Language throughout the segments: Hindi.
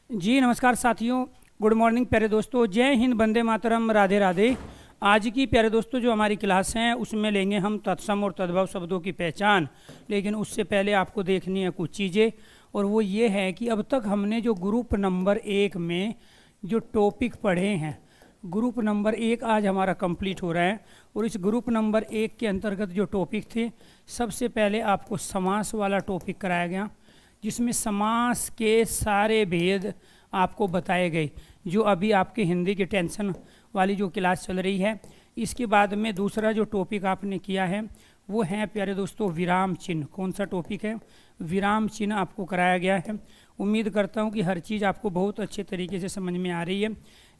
जी नमस्कार साथियों, गुड मॉर्निंग प्यारे दोस्तों। जय हिंद, वंदे मातरम, राधे राधे। आज की प्यारे दोस्तों जो हमारी क्लास हैं उसमें लेंगे हम तत्सम और तद्भव शब्दों की पहचान। लेकिन उससे पहले आपको देखनी है कुछ चीज़ें, और वो ये है कि अब तक हमने जो ग्रुप नंबर 1 में जो टॉपिक पढ़े हैं, ग्रुप नंबर 1 आज हमारा कंप्लीट हो रहा है। और इस ग्रुप नंबर 1 के अंतर्गत जो टॉपिक थे, सबसे पहले आपको समास वाला टॉपिक कराया गया, जिसमें समास के सारे भेद आपको बताए गए, जो अभी आपके हिंदी की टेंशन वाली जो क्लास चल रही है। इसके बाद में दूसरा जो टॉपिक आपने किया है वो है प्यारे दोस्तों विराम चिन्ह। कौन सा टॉपिक है? विराम चिन्ह आपको कराया गया है। उम्मीद करता हूँ कि हर चीज़ आपको बहुत अच्छे तरीके से समझ में आ रही है।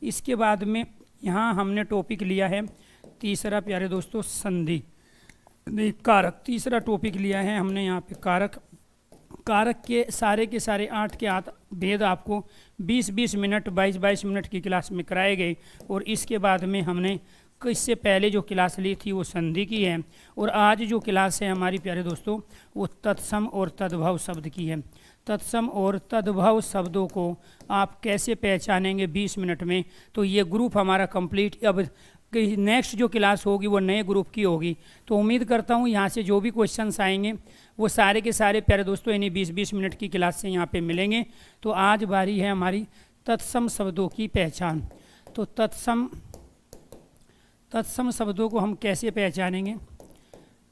इसके बाद में यहाँ हमने टॉपिक लिया है तीसरा प्यारे दोस्तों संधि, नहीं कारक। तीसरा टॉपिक लिया है हमने यहाँ पे कारक। कारक के सारे 8 के 8 भेद आपको 20-20 मिनट 22-22 मिनट की क्लास में कराए गए। और इसके बाद में हमने इससे पहले जो क्लास ली थी वो संधि की है, और आज जो क्लास है हमारी प्यारे दोस्तों वो तत्सम और तद्भव शब्द की है। तत्सम और तद्भव शब्दों को आप कैसे पहचानेंगे 20 मिनट में, तो ये ग्रुप हमारा कंप्लीट। अब नेक्स्ट जो क्लास होगी वो नए ग्रुप की होगी। तो उम्मीद करता हूँ यहाँ से जो भी क्वेश्चंस आएंगे वो सारे के सारे प्यारे दोस्तों यानी 20-20 मिनट की क्लास से यहाँ पे मिलेंगे। तो आज बारी है हमारी तत्सम शब्दों की पहचान। तो तत्सम शब्दों को हम कैसे पहचानेंगे?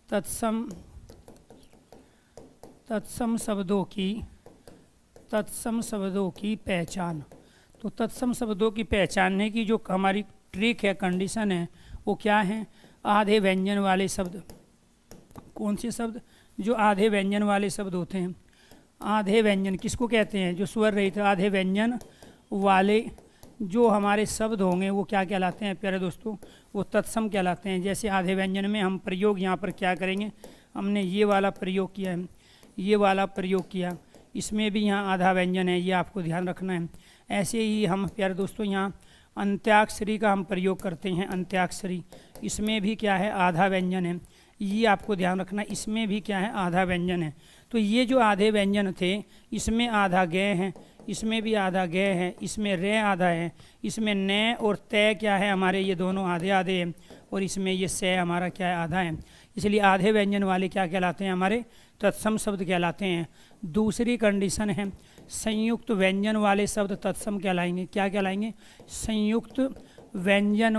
तत्सम शब्दों की पहचान। तो तत्सम शब्दों की पहचानने की जो हमारी ट्रिक है, कंडीशन है, वो क्या है? आधे व्यंजन वाले शब्द। कौन से शब्द? जो आधे व्यंजन वाले शब्द होते हैं। आधे व्यंजन किसको कहते हैं? जो स्वर रहित आधे व्यंजन वाले जो हमारे शब्द होंगे वो क्या कहलाते हैं प्यारे दोस्तों? वो तत्सम कहलाते हैं। जैसे आधे व्यंजन में हम प्रयोग यहाँ पर क्या करेंगे? हमने ये वाला प्रयोग किया है, ये वाला प्रयोग किया, इसमें भी यहाँ आधा व्यंजन है, ये आपको ध्यान रखना है। ऐसे ही हम प्यारे दोस्तों यहाँ अंत्याक्षरी का हम प्रयोग करते हैं, अंत्याक्षरी, इसमें भी क्या है? आधा व्यंजन है, ये आपको ध्यान रखना। इसमें भी क्या है? आधा व्यंजन है। तो ये जो आधे व्यंजन थे, इसमें आधा ग है, इसमें भी आधा ग है, इसमें रे आधा है, इसमें न और तय क्या है हमारे? ये दोनों आधे आधे हैं, और इसमें ये से हमारा क्या है? आधा है। इसलिए आधे व्यंजन वाले क्या कहलाते हैं? हमारे तत्सम शब्द कहलाते हैं। दूसरी कंडीशन है संयुक्त व्यंजन वाले शब्द तत्सम कहलाएंगे। क्या कहलाएंगे? संयुक्त व्यंजन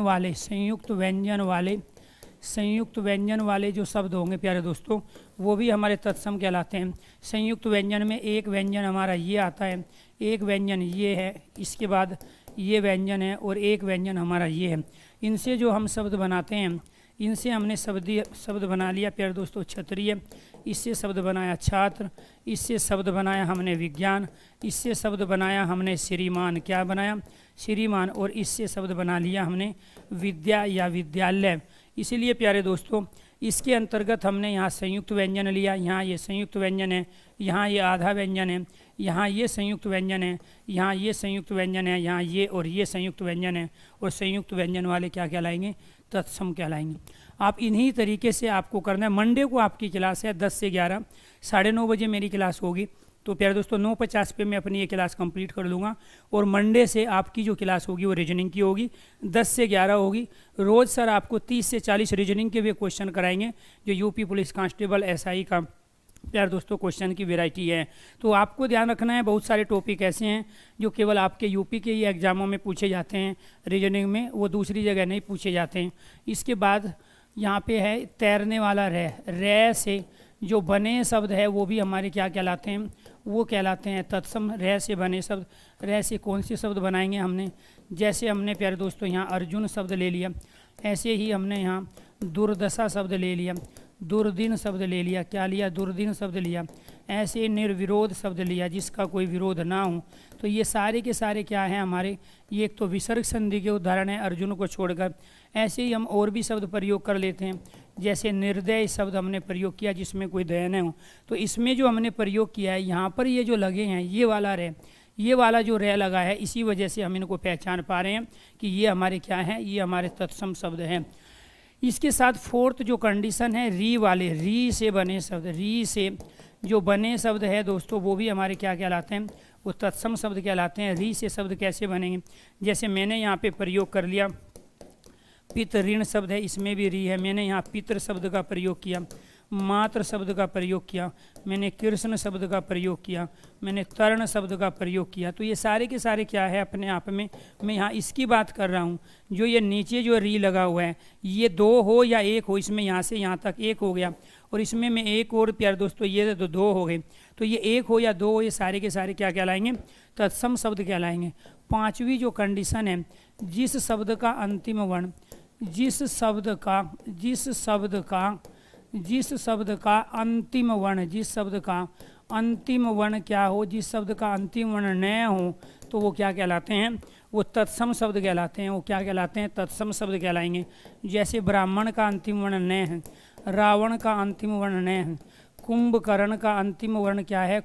वाले जो शब्द होंगे प्यारे दोस्तों वो भी हमारे तत्सम कहलाते हैं। संयुक्त व्यंजन में एक व्यंजन हमारा ये आता है, एक व्यंजन ये है, इसके बाद ये व्यंजन है, और एक व्यंजन हमारा ये है। इनसे जो हम शब्द बनाते हैं, इनसे हमने शब्द बना लिया प्यारे दोस्तों क्षत्रिय, इससे शब्द बनाया छात्र, इससे शब्द बनाया हमने विज्ञान, इससे शब्द बनाया हमने श्रीमान, क्या बनाया? श्रीमान, और इससे शब्द बना लिया हमने विद्या या विद्यालय। इसीलिए प्यारे दोस्तों इसके अंतर्गत हमने यहाँ संयुक्त व्यंजन लिया, यहाँ ये संयुक्त व्यंजन है, यहाँ ये आधा व्यंजन है, यहाँ ये संयुक्त व्यंजन है, यहाँ ये संयुक्त व्यंजन है, यहाँ ये और ये संयुक्त व्यंजन है, और संयुक्त व्यंजन वाले क्या कहलाएंगे? तत्सम कहलाएंगे। आप इन्हीं तरीके से आपको करना है। मंडे को आपकी क्लास है 10 से 11, 9:30 बजे मेरी क्लास होगी। तो प्यारे दोस्तों 9:50 पे मैं अपनी ये क्लास कंप्लीट कर लूँगा, और मंडे से आपकी जो क्लास होगी वो रीजनिंग की होगी, 10 से 11 होगी। रोज़ सर आपको 30 से 40 रीजनिंग के भी क्वेश्चन कराएंगे, जो यूपी पुलिस कांस्टेबल एसआई का प्यारे दोस्तों क्वेश्चन की वैरायटी है। तो आपको ध्यान रखना है, बहुत सारे टॉपिक ऐसे हैं जो केवल आपके यूपी के ही एग्जामों में पूछे जाते हैं, रीजनिंग में वो दूसरी जगह नहीं पूछे जाते हैं। इसके बाद यहाँ पे है तैरने वाला रे से जो बने शब्द है वो भी हमारे क्या कहलाते हैं? वो कहलाते हैं तत्सम। रे से बने शब्द, रे से कौन से शब्द बनाएंगे हमने? जैसे हमने प्यारे दोस्तों यहाँ अर्जुन शब्द ले लिया, ऐसे ही हमने यहाँ दुर्दशा शब्द ले लिया, दुर्दिन शब्द ले लिया, क्या लिया? दुर्दिन शब्द लिया। ऐसे निर्विरोध शब्द लिया, जिसका कोई विरोध ना हो। तो ये सारे के सारे क्या हैं हमारे? ये एक तो विसर्ग संधि के उदाहरण है अर्जुन को छोड़कर। ऐसे ही हम और भी शब्द प्रयोग कर लेते हैं, जैसे निर्दय शब्द हमने प्रयोग किया, जिसमें कोई दया न हो। तो इसमें जो हमने प्रयोग किया है यहाँ पर ये जो लगे हैं, ये वाला रे, ये वाला जो रे लगा है, इसी वजह से हम इनको पहचान पा रहे हैं कि ये हमारे क्या हैं? ये हमारे तत्सम शब्द हैं। इसके साथ फोर्थ जो कंडीशन है री वाले, री से बने शब्द, री से जो बने शब्द है दोस्तों वो भी हमारे क्या कहलाते हैं, वो तत्सम शब्द कहलाते हैं। री से शब्द कैसे बनेंगे, जैसे मैंने यहाँ पे प्रयोग कर लिया पित, ऋण शब्द है इसमें भी री है। मैंने यहाँ पितृ शब्द का प्रयोग किया, मातृ शब्द का प्रयोग किया, मैंने कृष्ण शब्द का प्रयोग किया, मैंने तर्ण शब्द का प्रयोग किया। तो ये सारे के सारे क्या है अपने आप में, मैं यहाँ इसकी बात कर रहा हूँ। जो ये नीचे जो री लगा हुआ है ये दो हो या एक हो, इसमें यहाँ से यहाँ तक एक हो गया, और इसमें मैं एक और प्यार दोस्तों ये तो दो हो गए। तो ये एक हो या दो हो, ये सारे के सारे क्या कहलाएंगे, तत्सम शब्द कहलाएंगे। पांचवी जो कंडीशन है, जिस शब्द का अंतिम वर्ण, जिस शब्द का अंतिम वर्ण, जिस शब्द का अंतिम वर्ण क्या हो, जिस शब्द का अंतिम वर्ण न हो, तो वो क्या कहलाते हैं, वो तत्सम शब्द कहलाते हैं। वो क्या कहलाते हैं, तत्सम शब्द कहलाएंगे। जैसे ब्राह्मण का अंतिम वर्ण न है, रावण का अंतिम वर्ण न है, कुंभकर्ण का अंतिम वर्ण क्या है,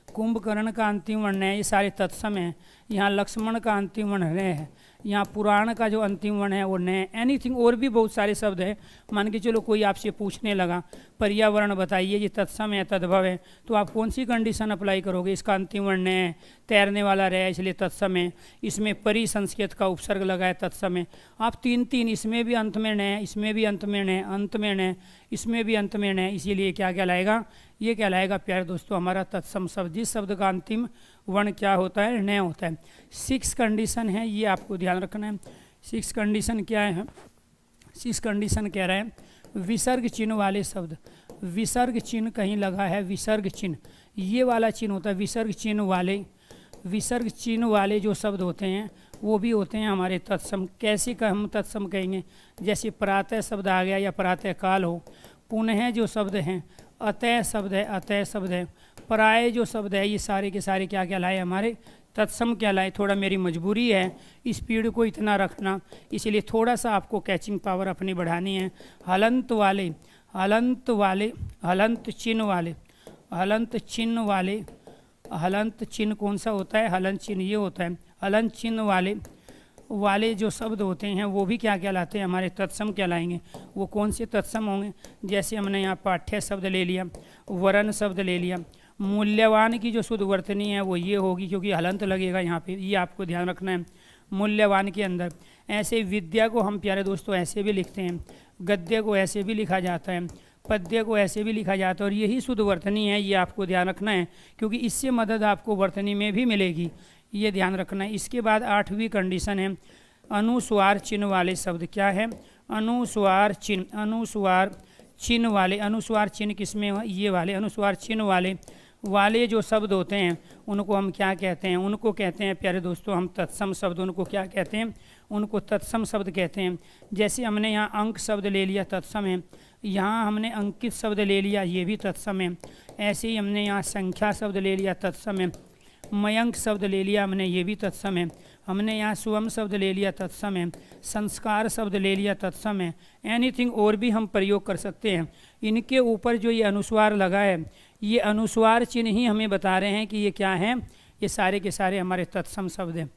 कुंभकर्ण का अंतिम वर्ण है, ये सारे तत्सम हैं। यहाँ लक्ष्मण का अंतिम वर्ण न है, यहाँ पुराण का जो अंतिम वर्ण है वो न, एनीथिंग, और भी बहुत सारे शब्द हैं। मान के चलो कोई आपसे पूछने लगा पर्यावरण बताइए, ये तत्सम है तद्भव है, तो आप कौन सी कंडीशन अप्लाई करोगे, इसका अंतिम वर्ण है, तैरने वाला रहे इसलिए तत्सम है, इसमें परि संस्कृत का उपसर्ग लगा है तत्सम है। आप तीन इसमें भी अंत में न, इसमें भी अंत में न, अंत में न, इसमें भी अंत में न, इसीलिए क्या कहलाएगा, ये कहलाएगा प्यारे दोस्तों हमारा तत्सम शब्द, जिस शब्द का अंतिम वर्ण क्या होता है, न होता है। 6 कंडीशन है, ये आपको ध्यान रखना है। 6 कंडीशन क्या है, 6 कंडीशन कह रहे हैं, विसर्ग चिन्ह वाले शब्द, विसर्ग चिन्ह कहीं लगा है, विसर्ग चिन्ह ये वाला चिन्ह होता है, विसर्ग चिन्ह वाले जो शब्द होते हैं वो भी होते हैं हमारे तत्सम। कैसे का हम तत्सम कहेंगे, जैसे प्रातः शब्द आ गया या प्रातः काल हो, पुनः जो शब्द हैं, अतः शब्द है, पराय जो शब्द है, ये सारे के सारे क्या कहलाए, हमारे तत्सम कहलाए। थोड़ा मेरी मजबूरी है स्पीड को इतना रखना, इसलिए थोड़ा सा आपको कैचिंग पावर अपनी बढ़ानी है। हलंत चिन्ह कौन सा होता है, हलंत चिन्ह ये होता है। हलंत चिन्ह वाले जो शब्द होते हैं वो भी क्या कहलाते हैं, हमारे तत्सम कहलाएंगे। वो कौन से तत्सम होंगे, जैसे हमने यहाँ पाठ्य शब्द ले लिया, वरण शब्द ले लिया। मूल्यवान की जो शुद्ध वर्तनी है वो ये होगी, क्योंकि हलंत लगेगा यहाँ पे, ये आपको ध्यान रखना है मूल्यवान के अंदर। ऐसे विद्या को हम प्यारे दोस्तों ऐसे भी लिखते हैं, गद्य को ऐसे भी लिखा जाता है, पद्य को ऐसे भी लिखा जाता है, और यही शुद्ध वर्तनी है, ये आपको ध्यान रखना है, क्योंकि इससे मदद आपको वर्तनी में भी मिलेगी, ये ध्यान रखना है। इसके बाद 8वीं कंडीशन है, अनुस्वार चिन्ह वाले शब्द। क्या है, अनुस्वार चिन्ह वाले, अनुस्वार चिन्ह किसमें, ये वाले अनुस्वार चिन्ह वाले जो शब्द होते हैं उनको हम क्या कहते हैं, उनको कहते हैं प्यारे दोस्तों हम तत्सम शब्द। उनको क्या कहते हैं, उनको तत्सम शब्द कहते हैं। जैसे हमने यहाँ अंक शब्द ले लिया, तत्सम है। यहाँ हमने अंकित शब्द ले लिया, ये भी तत्सम है। ऐसे ही हमने यहाँ संख्या शब्द ले लिया, तत्सम है। मयंक शब्द ले लिया हमने, ये भी तत्सम है। हमने यहाँ स्वम शब्द ले लिया, तत्सम है। संस्कार शब्द ले लिया, तत्सम है। एनीथिंग और भी हम प्रयोग कर सकते हैं। इनके ऊपर जो ये अनुस्वार लगा है, ये अनुस्वार चिन्ह ही हमें बता रहे हैं कि ये क्या है, ये सारे के सारे हमारे तत्सम शब्द हैं।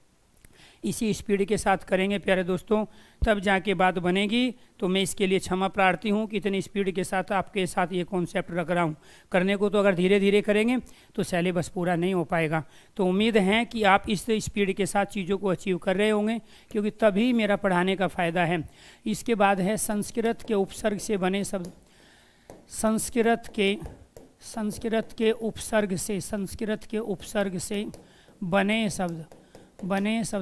इसी स्पीड के साथ करेंगे प्यारे दोस्तों, तब जाके बात बनेगी। तो मैं इसके लिए क्षमा प्रार्थी हूँ कि इतनी स्पीड के साथ आपके साथ ये कॉन्सेप्ट रख रहा हूँ। करने को तो अगर धीरे धीरे करेंगे तो सिलेबस पूरा नहीं हो पाएगा। तो उम्मीद है कि आप इस स्पीड के साथ चीज़ों को अचीव कर रहे होंगे, क्योंकि तभी मेरा पढ़ाने का फ़ायदा है। इसके बाद है संस्कृत के उपसर्ग से बने शब्द। संस्कृत के उपसर्ग से बने शब्द।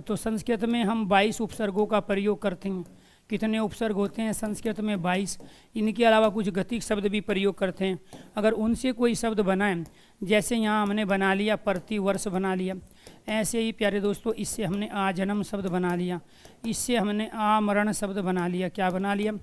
तो संस्कृत में हम 22 उपसर्गों का प्रयोग करते हैं। कितने उपसर्ग होते हैं संस्कृत में, 22। इनके अलावा कुछ गतिक शब्द भी प्रयोग करते हैं। अगर उनसे कोई शब्द बनाएं, जैसे यहाँ हमने बना लिया प्रतिवर्ष बना लिया, ऐसे ही प्यारे दोस्तों इससे हमने आजन्म शब्द बना लिया, इससे हमने आमरण शब्द बना लिया। क्या बना लिया,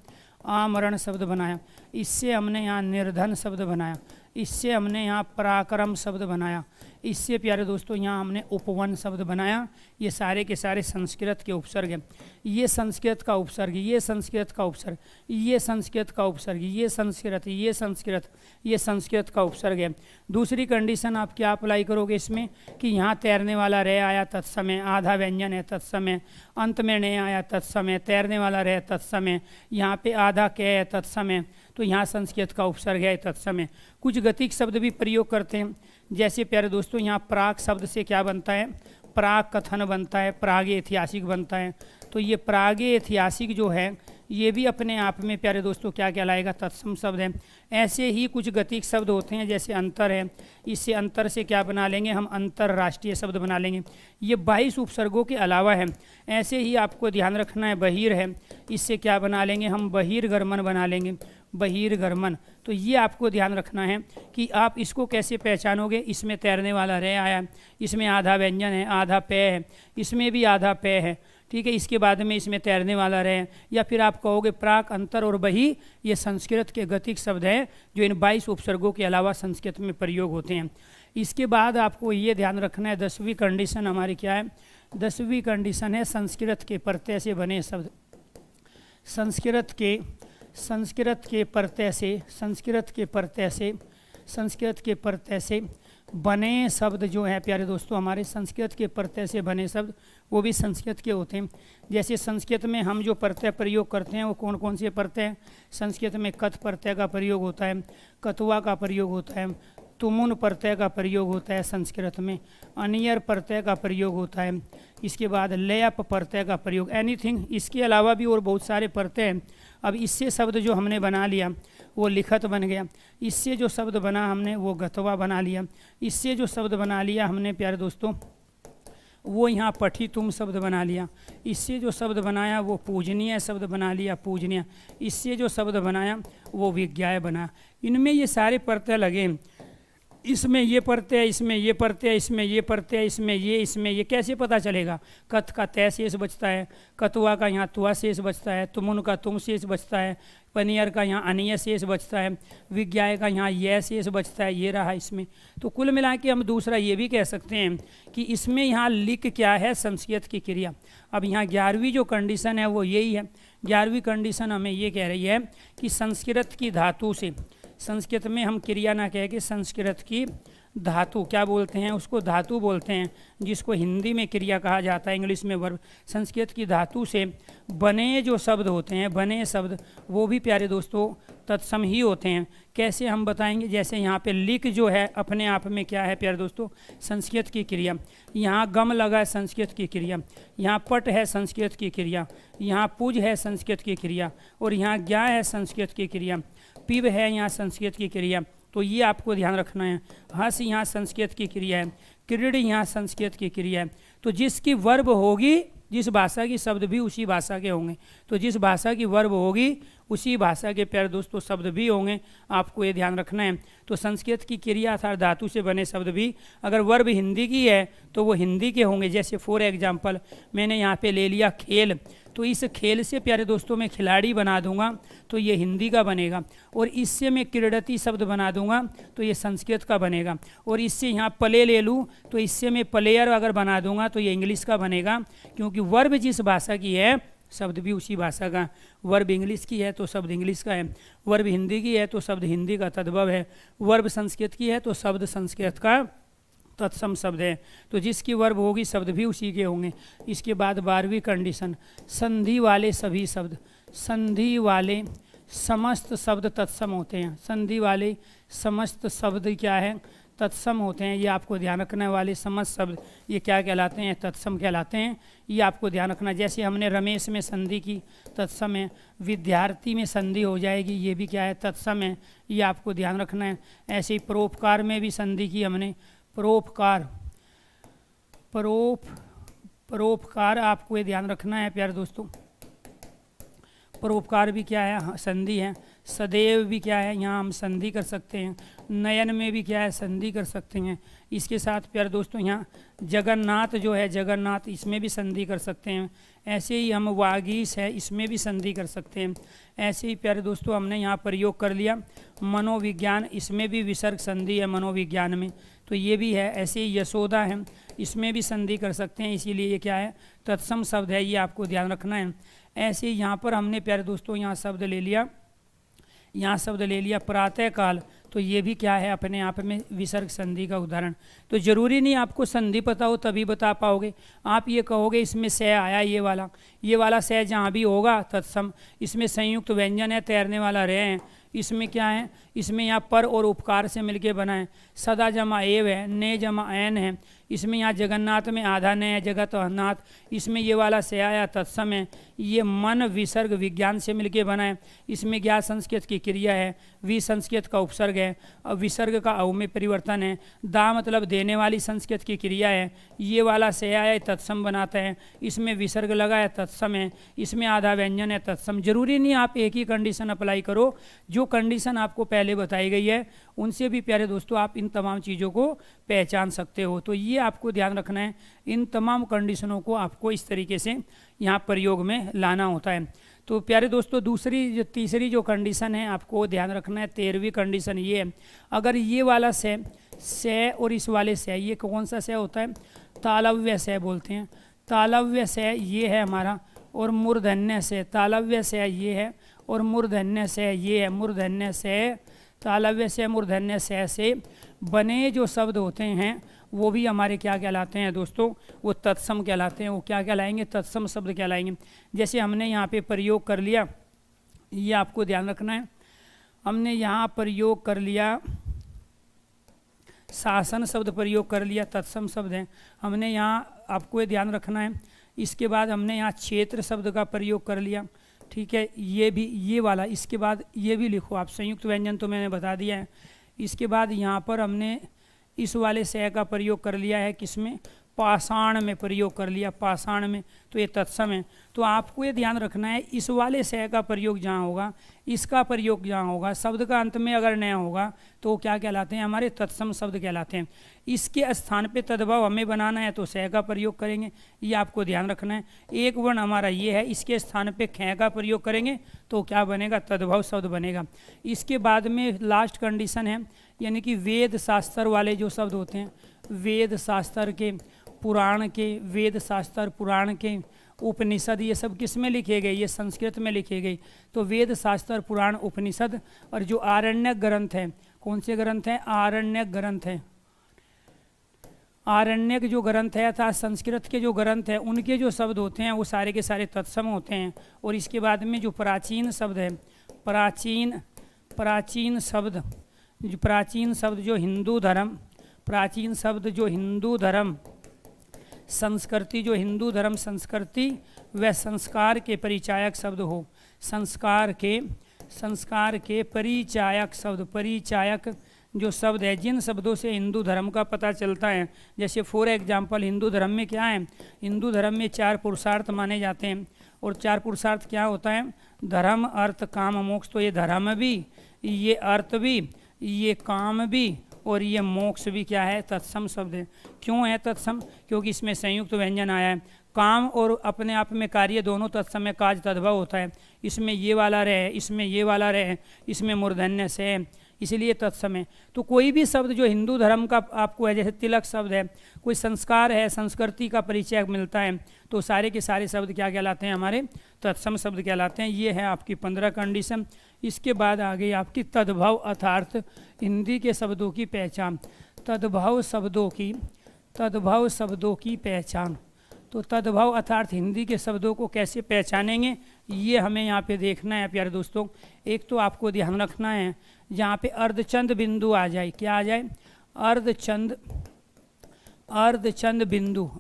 आमरण शब्द बनाया। इससे हमने यहाँ निर्धन शब्द बनाया, इससे हमने यहाँ पराक्रम शब्द बनाया, इससे प्यारे दोस्तों यहाँ हमने उपवन शब्द बनाया। ये सारे के सारे संस्कृत के उपसर्ग हैं। ये संस्कृत का उपसर्ग, ये संस्कृत का उपसर्ग, ये संस्कृत का उपसर्ग, ये संस्कृत, ये संस्कृत, ये संस्कृत का उपसर्ग है। दूसरी कंडीशन आप क्या अप्लाई करोगे इसमें कि यहाँ तैरने वाला रे आया तत्समय, आधा व्यंजन है तत्समय, अंत में ने आया तत्समय, तैरने वाला रे तत्समय, यहाँ पे आधा कै है तत्समय, तो यहाँ संस्कृत का उपसर्ग है तत्समय। कुछ गतिक शब्द भी प्रयोग करते हैं, जैसे प्यारे दोस्तों यहाँ प्राक शब्द से क्या बनता है, प्राक कथन बनता है, प्रागे ऐतिहासिक बनता है। तो ये प्रागे ऐतिहासिक जो है ये भी अपने आप में प्यारे दोस्तों क्या कहलाएगा, तत्सम शब्द है। ऐसे ही कुछ गतिक शब्द होते हैं, जैसे अंतर है, इससे अंतर से क्या बना लेंगे हम, अंतरराष्ट्रीय शब्द बना लेंगे। ये 22 उपसर्गों के अलावा है। ऐसे ही आपको ध्यान रखना है, बहिर है, इससे क्या बना लेंगे हम, बहिर्गमन बना लेंगे, बहिर्गमन। तो ये आपको ध्यान रखना है कि आप इसको कैसे पहचानोगे। इसमें तैरने वाला रे आया, इसमें आधा व्यंजन है, आधा पेय है, इसमें भी आधा पेय है, ठीक है। इसके बाद में इसमें तैरने वाला रे, या फिर आप कहोगे प्राक, अंतर और बही, ये संस्कृत के गतिक शब्द हैं जो इन 22 उपसर्गों के अलावा संस्कृत में प्रयोग होते हैं। इसके बाद आपको ये ध्यान रखना है, 10वीं कंडीशन हमारी क्या है, 10वीं कंडीशन है संस्कृत के प्रत्यय से बने शब्द। संस्कृत के प्रत्यय से, संस्कृत के प्रत्यय से बने शब्द जो है प्यारे दोस्तों, हमारे संस्कृत के प्रत्यय से बने शब्द वो भी संस्कृत के होते हैं। जैसे संस्कृत में हम जो प्रत्यय प्रयोग करते हैं वो कौन कौन से प्रत्यय हैं। संस्कृत में कथ प्रत्यय का प्रयोग होता है, कतुआ का प्रयोग होता है, तुमुन प्रत्यय का प्रयोग होता है संस्कृत में, अनियर प्रत्यय का प्रयोग होता है, इसके बाद लयप प्रत्यय का प्रयोग, एनीथिंग। इसके अलावा भी और बहुत सारे प्रत्यय हैं। अब इससे शब्द जो हमने बना लिया वो लिखत बन गया, इससे जो शब्द बना हमने वो गतवा बना लिया, इससे जो शब्द बना लिया हमने प्यारे दोस्तों वो यहाँ पठी तुम शब्द बना लिया, इससे जो शब्द बनाया वो पूजनीय शब्द बना लिया, पूजनीय। इससे जो शब्द बनाया वो विज्ञाय बना। इनमें ये सारे प्रत्यय लगे, इसमें ये प्रत्यय, इसमें ये प्रत्यय, इसमें ये प्रत्यय, इसमें ये कैसे पता चलेगा। कथ का तय शेष बचता है, कतुआ का यहाँ तुआ शेष बचता है, तुमुन का तुम शेष बचता है, पनियर का यहाँ अनिय शेष बचता है, विज्ञाय का यहाँ यह शेष बचता है, ये रहा इसमें। तो कुल मिला के हम दूसरा ये भी कह सकते हैं कि इसमें यहाँ लिक क्या है, संस्कृत की क्रिया। अब यहाँ 11वीं जो कंडीशन है वो यही है। 11वीं कंडीशन हमें ये कह रही है कि संस्कृत की धातु से, संस्कृत में हम क्रिया ना कह के संस्कृत की धातु क्या बोलते हैं, उसको धातु बोलते हैं, जिसको हिंदी में क्रिया कहा जाता है, इंग्लिश में वर्ब। संस्कृत की धातु से बने जो शब्द होते हैं, बने शब्द वो भी प्यारे दोस्तों तत्सम ही होते हैं। कैसे हम बताएंगे, जैसे यहाँ पे लिक जो है अपने आप में क्या है प्यारे दोस्तों, संस्कृत की क्रिया। यहाँ गम लगा है संस्कृत की क्रिया, यहाँ पट है संस्कृत की क्रिया, यहाँ पुज है संस्कृत की क्रिया, और यहाँ ज्ञा है संस्कृत की क्रिया, पिब है यहाँ संस्कृत की क्रिया। तो ये आपको ध्यान रखना है। हंस यहाँ संस्कृत की क्रिया है, क्रीड़ यहाँ संस्कृत की क्रिया है। तो जिसकी वर्ब होगी, जिस भाषा की शब्द भी उसी भाषा के होंगे, तो जिस भाषा की वर्ब होगी उसी भाषा के प्यारे दोस्तों शब्द भी होंगे, आपको ये ध्यान रखना है। तो संस्कृत की क्रिया अर्थात धातु से बने शब्द भी अगर वर्ब हिंदी की है तो वो हिंदी के होंगे। जैसे फॉर एग्जाम्पल मैंने यहाँ पे ले लिया खेल, तो इस खेल से प्यारे दोस्तों मैं खिलाड़ी बना दूंगा तो ये हिंदी का बनेगा, और इससे मैं क्रीडती शब्द बना दूंगा तो ये संस्कृत का बनेगा, और इससे यहाँ प्ले ले लूँ तो इससे मैं प्लेयर अगर बना दूंगा तो ये इंग्लिश का बनेगा। क्योंकि वर्ब जिस भाषा की है शब्द भी उसी भाषा का। वर्ब इंग्लिश की है तो शब्द इंग्लिश का है, वर्ब हिंदी की है तो शब्द हिंदी का तद्भव है, वर्ब संस्कृत की है तो शब्द संस्कृत का तत्सम शब्द है। तो जिसकी वर्ब होगी शब्द भी उसी के होंगे। इसके बाद 12वीं कंडीशन, संधि वाले सभी शब्द, संधि वाले समस्त शब्द तत्सम होते हैं। संधि वाले समस्त शब्द क्या है, तत्सम होते हैं। ये आपको ध्यान रखने वाले समस्त शब्द ये क्या कहलाते हैं, तत्सम कहलाते हैं। ये आपको ध्यान रखना। जैसे हमने रमेश में संधि की, तत्सम है। विद्यार्थी में संधि हो जाएगी, ये भी क्या है, तत्सम है। ये आपको ध्यान रखना है। ऐसे ही परोपकार में भी संधि की हमने, परोपकार, परोपकार आपको ये ध्यान रखना है प्यारे दोस्तों। परोपकार भी क्या है, संधि है। सदैव भी क्या है, यहाँ हम संधि कर सकते हैं। नयन में भी क्या है, संधि कर सकते हैं। इसके साथ प्यारे दोस्तों यहाँ जगन्नाथ जो है, जगन्नाथ, इसमें भी संधि कर सकते हैं। ऐसे ही हम वागीश है, इसमें भी संधि कर सकते हैं। ऐसे ही प्यारे दोस्तों हमने यहाँ प्रयोग कर लिया मनोविज्ञान, इसमें भी विसर्ग संधि है मनोविज्ञान में, तो ये भी है। ऐसे ही यशोदा है, इसमें भी संधि कर सकते हैं, इसीलिए ये क्या है, तत्सम शब्द है, ये आपको ध्यान रखना है। ऐसे ही यहाँ पर हमने प्यारे दोस्तों यहाँ शब्द ले लिया, यहाँ शब्द ले लिया प्रातः काल, तो ये भी क्या है, अपने आप में विसर्ग संधि का उदाहरण। तो जरूरी नहीं आपको संधि पता हो तभी बता पाओगे। आप ये कहोगे इसमें से आया, ये वाला से जहाँ भी होगा तत्सम, इसमें संयुक्त व्यंजन है, तैरने वाला रह है, इसमें क्या है, इसमें यहाँ पर और उपकार से मिलके बना है, सदा जमा एव है, ने जमा ऐन है, इसमें यहाँ जगन्नाथ में आधा ने है, जगत नाथ, इसमें ये वाला से आया तत्सम है, ये मन विसर्ग विज्ञान से मिलके बना है, इसमें ज्ञा संस्कृत की क्रिया है, वि संस्कृत का उपसर्ग है, और विसर्ग का अव में परिवर्तन है, दा मतलब देने वाली संस्कृत की क्रिया है, ये वाला से आया तत्सम बनाता है, इसमें विसर्ग लगा है तत्सम है, इसमें आधा व्यंजन है तत्सम। जरूरी नहीं आप एक ही कंडीशन अप्लाई करो, जो कंडीशन आपको पहले बताई गई है उनसे भी प्यारे दोस्तों आप इन तमाम चीज़ों को पहचान सकते हो। तो ये आपको ध्यान रखना है, इन तमाम कंडीशनों को आपको इस तरीके से यहाँ प्रयोग में लाना होता है। तो प्यारे दोस्तों तीसरी जो कंडीशन है आपको ध्यान रखना है, 13वीं कंडीशन ये है, अगर ये वाला से और इस वाले से, ये कौन सा से होता है, तालव्य से बोलते हैं, तालव्य से ये है हमारा, और मूर्धन्य से, तालव्य से ये है और मूर्धन्य से ये है, मूर्धन्य से, तालव्य से मूर्धन्य से बने जो शब्द होते हैं वो भी हमारे क्या कहलाते हैं दोस्तों, वो तत्सम कहलाते हैं। वो क्या कहलाएंगे, तत्सम शब्द कहलाएंगे। जैसे हमने यहाँ पे प्रयोग कर लिया, ये आपको ध्यान रखना है, हमने यहाँ प्रयोग कर लिया, शासन शब्द प्रयोग कर लिया, तत्सम शब्द है, हमने यहाँ आपको ये ध्यान रखना है। इसके बाद हमने यहाँ क्षेत्र शब्द का प्रयोग कर लिया, ठीक है, ये भी ये वाला, इसके बाद ये भी लिखो आप, संयुक्त व्यंजन तो मैंने बता दिया है। इसके बाद यहाँ पर हमने इस वाले से का प्रयोग कर लिया है, किसमें, पाषाण में प्रयोग कर लिया, पाषाण में, तो ये तत्सम है। तो आपको ये ध्यान रखना है, इस वाले से का प्रयोग जहाँ होगा, इसका प्रयोग जहाँ होगा, शब्द का अंत में अगर नया होगा तो वो क्या कहलाते हैं, हमारे तत्सम शब्द कहलाते हैं। इसके स्थान पे तद्भव हमें बनाना है तो से का प्रयोग करेंगे, ये आपको ध्यान रखना है। एक वर्ण हमारा ये है, इसके स्थान पे ख का प्रयोग करेंगे तो क्या बनेगा, तद्भव शब्द बनेगा। इसके बाद में लास्ट कंडीशन है, यानी कि वेद शास्त्र वाले जो शब्द होते हैं, वेद शास्त्र के, पुराण के, वेद शास्त्र पुराण के, उपनिषद, ये सब किस में लिखे गए, ये संस्कृत में लिखे गए। तो वेद शास्त्र पुराण उपनिषद, और जो आरण्यक ग्रंथ है, कौन से ग्रंथ हैं, आरण्यक ग्रंथ है, आरण्यक जो ग्रंथ है अर्थात संस्कृत के जो ग्रंथ है उनके जो शब्द होते हैं वो सारे के सारे तत्सम होते हैं। और इसके बाद में जो प्राचीन शब्द है, प्राचीन शब्द जो हिंदू धर्म, प्राचीन शब्द जो हिंदू धर्म संस्कृति, जो हिंदू धर्म संस्कृति व संस्कार के परिचायक शब्द हो, संस्कार के परिचायक शब्द, परिचायक जो शब्द है, जिन शब्दों से हिंदू धर्म का पता चलता है। जैसे फॉर एग्जाम्पल हिंदू धर्म में क्या है, हिंदू धर्म में 4 पुरुषार्थ माने जाते हैं, और 4 पुरुषार्थ क्या होता है, धर्म अर्थ काम मोक्ष। तो ये धर्म भी, ये अर्थ भी, ये काम भी, और ये मोक्ष भी क्या है, तत्सम शब्द है। क्यों है तत्सम, क्योंकि इसमें संयुक्त व्यंजन आया है। काम और अपने आप में कार्य दोनों तत्सम में काज तद्भव होता है, इसमें ये वाला रहे, इसमें ये वाला रहे, इसमें मूर्धन्य से है, इसलिए तत्सम है। तो कोई भी शब्द जो हिंदू धर्म का आपको है, जैसे तिलक शब्द है, कोई संस्कार है, संस्कृति का परिचय मिलता है, तो सारे के सारे शब्द क्या कहलाते हैं, हमारे तत्सम शब्द कहलाते हैं। ये है आपकी 15 कंडीशन। इसके बाद आ गई आपकी तद्भव अर्थात हिंदी के शब्दों की पहचान, तद्भव शब्दों की पहचान। तो तद्भव अर्थात हिंदी के शब्दों को कैसे पहचानेंगे, ये हमें यहाँ पे देखना है प्यारे दोस्तों। एक तो आपको ध्यान रखना है, जहाँ पे अर्धचंद बिंदु आ जाए, क्या आ जाए, अर्धचंद बिंदु,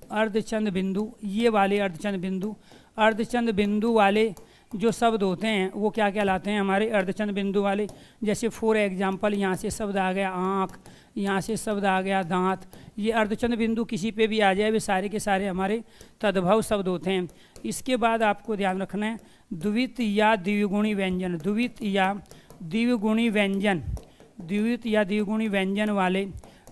ये वाले अर्धचंद बिंदु वाले जो शब्द होते हैं वो क्या कहलाते हैं, हमारे अर्धचंद बिंदु वाले। जैसे फॉर एग्जाम्पल यहाँ से शब्द आ गया आँख, यहाँ से शब्द आ गया दांत, ये अर्धचंद बिंदु किसी पे भी आ जाए वे सारे के सारे हमारे तद्भव शब्द होते हैं। इसके बाद आपको ध्यान रखना है द्वित या द्विगुणी व्यंजन, द्वित या द्विगुणी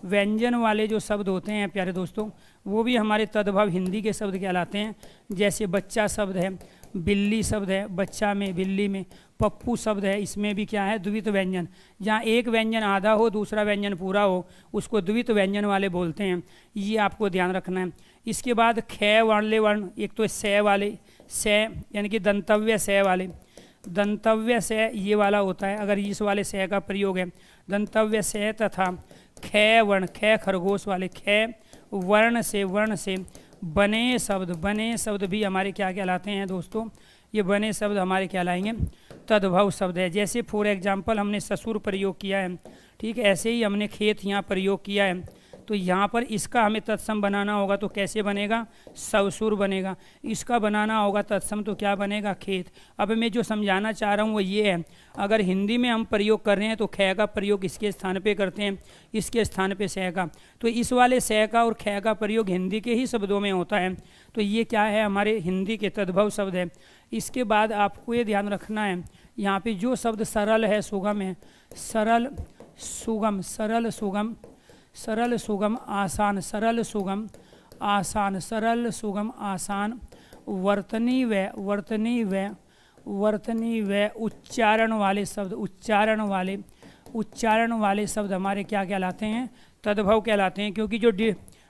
व्यंजन वाले जो शब्द होते हैं प्यारे दोस्तों, वो भी हमारे तद्भव हिंदी के शब्द कहलाते हैं। जैसे बच्चा शब्द है, बिल्ली शब्द है, बच्चा में, बिल्ली में। पप्पू शब्द है, इसमें भी क्या है, द्वित व्यंजन। जहाँ एक व्यंजन आधा हो, दूसरा व्यंजन पूरा हो, उसको द्वित व्यंजन वाले बोलते हैं। ये आपको ध्यान रखना है। इसके बाद ख वाले वर्ण, एक तो से वाले, से यानी कि दंतव्य से वाले, दंतव्य से ये वाला होता है अगर इस वाले से का प्रयोग है। दंतव्य से तथा ख वर्ण, ख खरगोश वाले, ख वर्ण से बने शब्द, बने शब्द भी हमारे क्या कहलाते हैं दोस्तों, ये बने शब्द हमारे कहलाएंगे तद्भव शब्द है। जैसे फॉर एग्जाम्पल हमने ससुर प्रयोग किया है, ठीक है, ऐसे ही हमने खेत यहाँ प्रयोग किया है। तो यहाँ पर इसका हमें तत्सम बनाना होगा तो कैसे बनेगा, ससुर बनेगा। इसका बनाना होगा तत्सम तो क्या बनेगा, खेत। अब मैं जो समझाना चाह रहा हूँ वो ये है, अगर हिंदी में हम प्रयोग कर रहे हैं तो ख का प्रयोग इसके स्थान पे करते हैं, इसके स्थान पे सह का। तो इस वाले सह का और ख का प्रयोग हिंदी के ही शब्दों में होता है। तो ये क्या है, हमारे हिंदी के तद्भव शब्द है। इसके बाद आपको ये ध्यान रखना है, यहाँ पे जो शब्द सरल है, सुगम है, सरल सुगम, सरल सुगम, सरल सुगम आसान, सरल सुगम आसान, सरल सुगम आसान, वर्तनी व, वर्तनी व, वर्तनी व उच्चारण वाले शब्द, उच्चारण वाले शब्द हमारे क्या कहलाते हैं, तद्भव कहलाते हैं। क्योंकि जो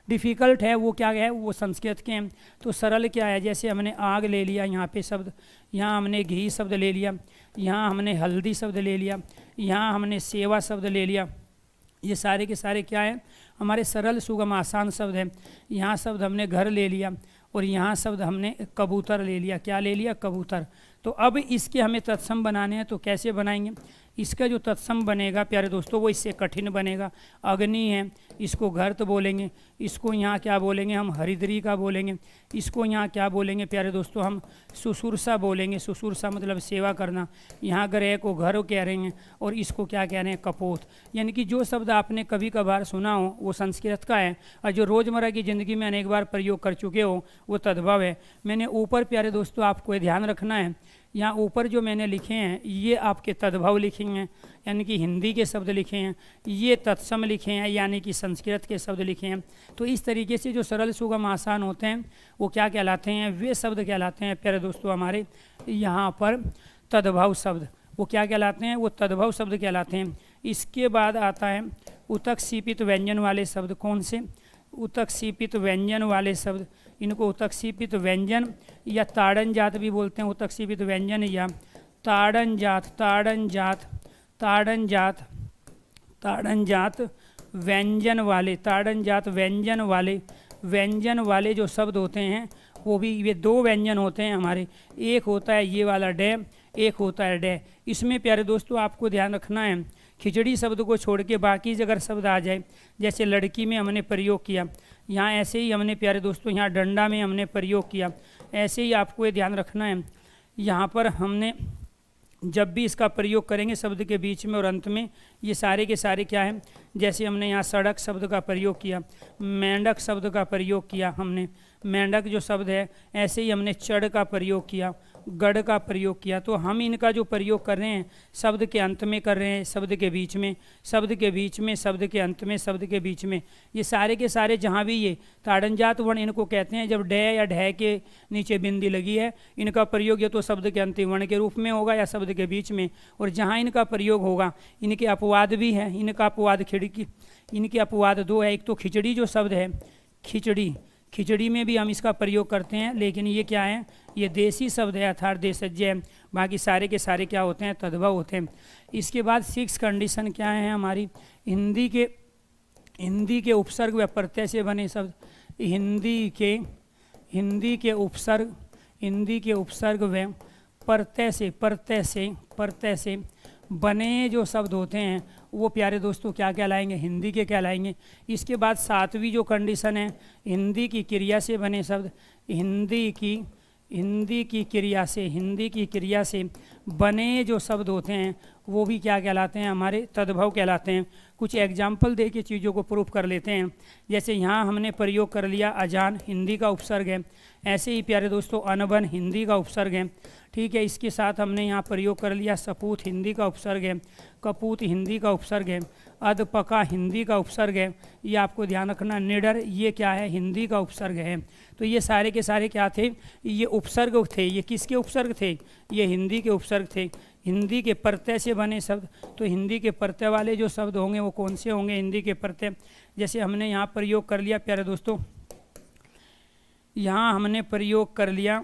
डिफ़िकल्ट है वो क्या है, वो संस्कृत के हैं। तो सरल क्या है, जैसे हमने आग ले लिया यहाँ पे शब्द, यहाँ हमने घी शब्द ले लिया, यहाँ हमने हल्दी शब्द ले लिया, यहाँ हमने सेवा शब्द ले लिया। ये सारे के सारे क्या है, हमारे सरल सुगम आसान शब्द हैं। यहाँ शब्द हमने घर ले लिया और यहाँ शब्द हमने कबूतर ले लिया। क्या ले लिया, कबूतर। तो अब इसके हमें तत्सम बनाने हैं तो कैसे बनाएंगे, इसका जो तत्सम बनेगा प्यारे दोस्तों वो इससे कठिन बनेगा। अग्नि है, इसको घर्त बोलेंगे, इसको यहाँ क्या बोलेंगे, हम हरिद्री का बोलेंगे। इसको यहाँ क्या बोलेंगे प्यारे दोस्तों, हम सुसुरसा बोलेंगे। सुसुरसा मतलब सेवा करना। यहाँ ग्रह को घर कह रहे हैं और इसको क्या कह रहे हैं, कपोत। यानी कि जो शब्द आपने कभी कभार सुना हो वो संस्कृत का है और जो रोज़मर्रा की ज़िंदगी में अनेक बार प्रयोग कर चुके हो वो तद्भव है। मैंने ऊपर प्यारे दोस्तों आपको ध्यान रखना है, यहाँ ऊपर जो मैंने लिखे हैं ये आपके तद्भव लिखे हैं, यानी कि हिंदी के शब्द लिखे हैं। ये तत्सम लिखे हैं, यानी कि संस्कृत के शब्द लिखे हैं। तो इस तरीके से जो सरल सुगम आसान होते हैं वो क्या कहलाते हैं, वे शब्द कहलाते हैं प्यारे दोस्तों हमारे यहाँ पर तद्भव शब्द। वो क्या कहलाते हैं, वो तद्भव शब्द कहलाते हैं। इसके बाद आता है उतक सीपित व्यंजन वाले शब्द। कौन से, उतक सीपित व्यंजन वाले शब्द। इनको उतक सीपित व्यंजन या ताड़न जात भी बोलते हैं। उतक सीपित व्यंजन या ताड़न जात, ताड़न जात, ताड़न जात, ताड़न जात व्यंजन वाले, ताड़न जात व्यंजन वाले, व्यंजन वाले जो शब्द होते हैं वो भी ये दो व्यंजन होते हैं हमारे। एक होता है ये वाला डे, एक होता है डे। इसमें प्यारे दोस्तों आपको ध्यान रखना है, खिचड़ी शब्द को छोड़ के बाकी अगर शब्द आ जाए, जैसे लड़की में हमने प्रयोग किया, यहाँ ऐसे ही हमने प्यारे दोस्तों यहाँ डंडा में हमने प्रयोग किया। ऐसे ही आपको ये ध्यान रखना है, यहाँ पर हमने जब भी इसका प्रयोग करेंगे शब्द के बीच में और अंत में, ये सारे के सारे क्या हैं, जैसे हमने यहाँ सड़क शब्द का प्रयोग किया, मेंढक शब्द का प्रयोग किया हमने, मेंढक जो शब्द है, ऐसे ही हमने चढ़ का प्रयोग किया, गढ़ का प्रयोग किया। तो हम इनका जो प्रयोग कर रहे हैं शब्द के अंत में कर रहे हैं, शब्द के बीच में, शब्द के बीच में, शब्द के अंत में, शब्द के बीच में। ये सारे के सारे जहाँ भी ये ताड़नजात वर्ण इनको कहते हैं, जब डे या ढह के नीचे बिंदी लगी है, इनका प्रयोग या तो शब्द के अंतिम वर्ण के रूप में होगा या शब्द के बीच में। और जहाँ इनका प्रयोग होगा, इनके अपवाद भी हैं। इनका अपवाद खिड़की, इनके अपवाद दो है। एक तो खिचड़ी जो शब्द है, खिचड़ी, खिचड़ी में भी हम इसका प्रयोग करते हैं, लेकिन ये क्या है, ये देसी शब्द है अर्थात देशज है। बाकी सारे के सारे क्या होते हैं, तद्भव होते हैं। इसके बाद 6 कंडीशन क्या है हमारी, हिंदी के उपसर्ग व प्रत्यय से बने शब्द। हिंदी के उपसर्ग व प्रत्यय से बने जो शब्द होते हैं वो प्यारे दोस्तों क्या कहलाएंगे, हिंदी के कहलाएंगे। इसके बाद 7वीं जो कंडीशन है, हिंदी की क्रिया से बने शब्द। हिंदी की क्रिया से बने जो शब्द होते हैं वो भी क्या कहलाते हैं, हमारे तद्भव कहलाते हैं। कुछ एग्जाम्पल दे के चीज़ों को प्रूफ कर लेते हैं। जैसे यहाँ हमने प्रयोग कर लिया अजान, हिंदी का उपसर्ग है। ऐसे ही प्यारे दोस्तों अनबन हिंदी का उपसर्ग है, ठीक है। इसके साथ हमने यहाँ प्रयोग कर लिया सपूत, हिंदी का उपसर्ग है। कपूत हिंदी का उपसर्ग है। अधपका हिंदी का उपसर्ग है, ये आपको ध्यान रखना। निडर ये क्या है, हिंदी का उपसर्ग है। तो ये सारे के सारे क्या थे, ये उपसर्ग थे। ये किसके उपसर्ग थे, ये हिंदी के उपसर्ग थे। हिंदी के प्रत्यय से बने शब्द, तो हिंदी के प्रत्यय वाले जो शब्द होंगे वो कौन से होंगे, हिंदी के प्रत्यय। जैसे हमने यहाँ प्रयोग कर लिया प्यारे दोस्तों, यहाँ हमने प्रयोग कर लिया,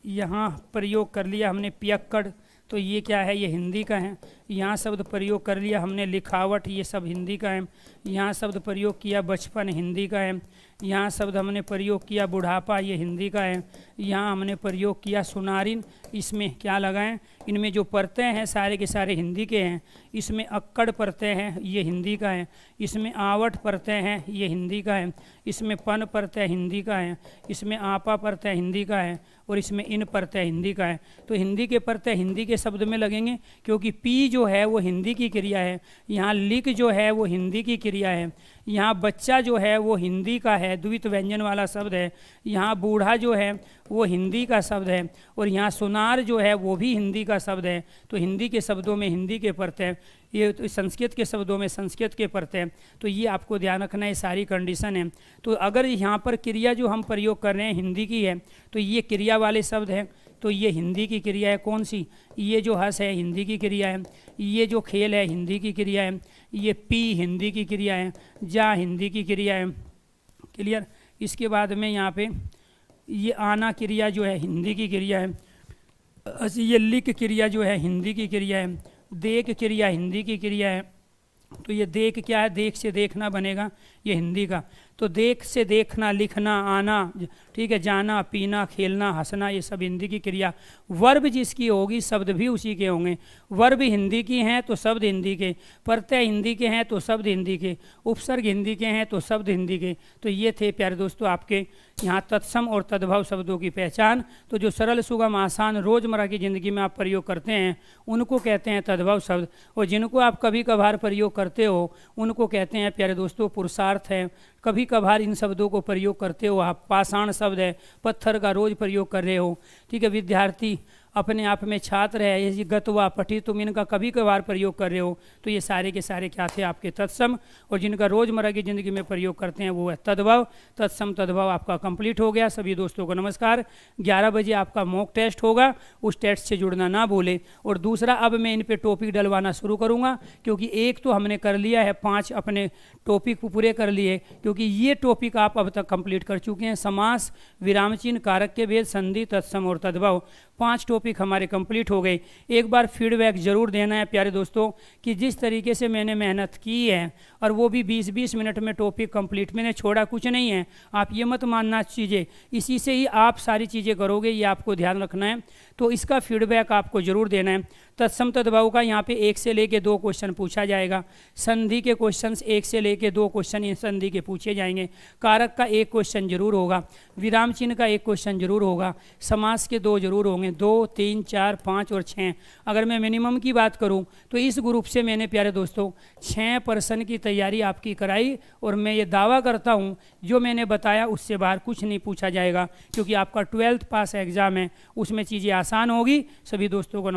यहाँ प्रयोग कर लिया हमने पियक्कड़, तो ये क्या है, ये हिंदी का है। यहाँ शब्द प्रयोग कर लिया हमने लिखावट, ये सब हिंदी का है। यहाँ शब्द प्रयोग किया बचपन, हिंदी का है। यहाँ शब्द हमने प्रयोग किया बुढ़ापा, ये हिंदी का है। यहाँ हमने प्रयोग किया सुनारिन, इसमें क्या लगाएं, इनमें जो प्रत्यय हैं सारे के सारे हिंदी के हैं। इसमें अक्कड़ प्रत्यय है, ये हिंदी का है। इसमें आवट प्रत्यय है, ये हिंदी का है। इसमें पन प्रत्यय हिंदी का है। इसमें आपा प्रत्यय हिंदी का है। और इसमें इन प्रत्यय हिंदी का है। तो हिंदी के प्रत्यय हिंदी के शब्द में लगेंगे, क्योंकि पी जो है वो हिंदी की क्रिया है। यहाँ लिख जो है वो हिंदी की क्रिया है। यहाँ बच्चा जो है वो हिंदी का है, द्वित व्यंजन वाला शब्द है। यहाँ बूढ़ा जो है वो हिंदी का शब्द है। और यहाँ सुनार जो है वो भी हिंदी का शब्द है। तो हिंदी के शब्दों में हिंदी के प्रत्यय, ये तो संस्कृत के शब्दों में संस्कृत के प्रत्यय। तो ये आपको ध्यान रखना है, सारी कंडीशन है। तो अगर यहाँ पर क्रिया जो हम प्रयोग कर रहे हैं हिंदी की है, तो ये क्रिया वाले शब्द हैं। तो ये हिंदी की क्रिया है, कौन सी, ये जो हंस है हिंदी की क्रिया है। ये जो खेल है हिंदी की क्रिया है। ये पी हिंदी की क्रिया है। जा हिंदी की क्रिया है। क्लियर। इसके बाद में यहाँ पे ये आना क्रिया जो है हिंदी की क्रिया है। ये लिख क्रिया जो है हिंदी की क्रिया है। देख क्रिया हिंदी की क्रिया है। तो ये देख क्या है, देख से देखना बनेगा, ये हिंदी का। तो देख से देखना, लिखना, आना, ठीक है, जाना, पीना, खेलना, हंसना, ये सब हिंदी की क्रिया। वर्ब जिसकी होगी शब्द भी उसी के होंगे। वर्ब हिंदी की हैं तो शब्द हिंदी के, प्रत्यय हिंदी के हैं तो शब्द हिंदी के, उपसर्ग हिंदी के हैं तो शब्द हिंदी के। तो ये थे प्यारे दोस्तों आपके यहाँ तत्सम और तद्भव शब्दों की पहचान। तो जो सरल सुगम आसान रोज़मर्रा की ज़िंदगी में आप प्रयोग करते हैं उनको कहते हैं तद्भव शब्द। और जिनको आप कभी कभार प्रयोग करते हो उनको कहते हैं प्यारे दोस्तों पुरुषार्थ है। कभी कभार इन शब्दों को प्रयोग करते हो आप। पाषाण शब्द है, पत्थर का रोज़ प्रयोग कर रहे हो, ठीक है। विद्यार्थी अपने आप में छात्र है, ये गतवा पठी, तुम इनका कभी कभार प्रयोग कर रहे हो। तो ये सारे के सारे क्या थे आपके तत्सम, और जिनका रोज़मर्रा की ज़िंदगी में प्रयोग करते हैं वो है तद्भव। तत्सम तद्भव आपका कंप्लीट हो गया। सभी दोस्तों को नमस्कार। 11 बजे आपका मॉक टेस्ट होगा, उस टेस्ट से जुड़ना ना भूले। और दूसरा, अब मैं इन पे टॉपिक डलवाना शुरू करूँगा, क्योंकि एक तो हमने कर लिया है, 5 अपने टॉपिक पूरे कर लिए, क्योंकि ये टॉपिक आप अब तक कंप्लीट कर चुके हैं। समास, विराम चिन्ह, कारक के भेद, संधि, तत्सम और तद्भव, 5 टॉपिक हमारे कंप्लीट हो गए। एक बार फीडबैक ज़रूर देना है प्यारे दोस्तों कि जिस तरीके से मैंने मेहनत की है, और वो भी 20-20 मिनट में टॉपिक कंप्लीट, मैंने छोड़ा कुछ नहीं है। आप ये मत मानना चीज़ें, इसी से ही आप सारी चीज़ें करोगे, ये आपको ध्यान रखना है। तो इसका फीडबैक आपको ज़रूर देना है। तत्सम तद्भव का यहाँ पे 1 से लेके 2 क्वेश्चन पूछा जाएगा। संधि के क्वेश्चंस 1 से लेके 2 क्वेश्चन इन संधि के पूछे जाएंगे। कारक का 1 क्वेश्चन जरूर होगा। विराम चिन्ह का 1 क्वेश्चन जरूर होगा। समास के 2 जरूर होंगे, 2, 3, 4, 5 और 6। अगर मैं मिनिमम की बात करूँ तो इस ग्रुप से मैंने प्यारे दोस्तों 6 पर्सन की तैयारी आपकी कराई, और मैं ये दावा करता हूँ जो मैंने बताया उससे बाहर कुछ नहीं पूछा जाएगा, क्योंकि आपका 12th पास एग्ज़ाम है, उसमें चीज़ें आसान होगी। सभी दोस्तों को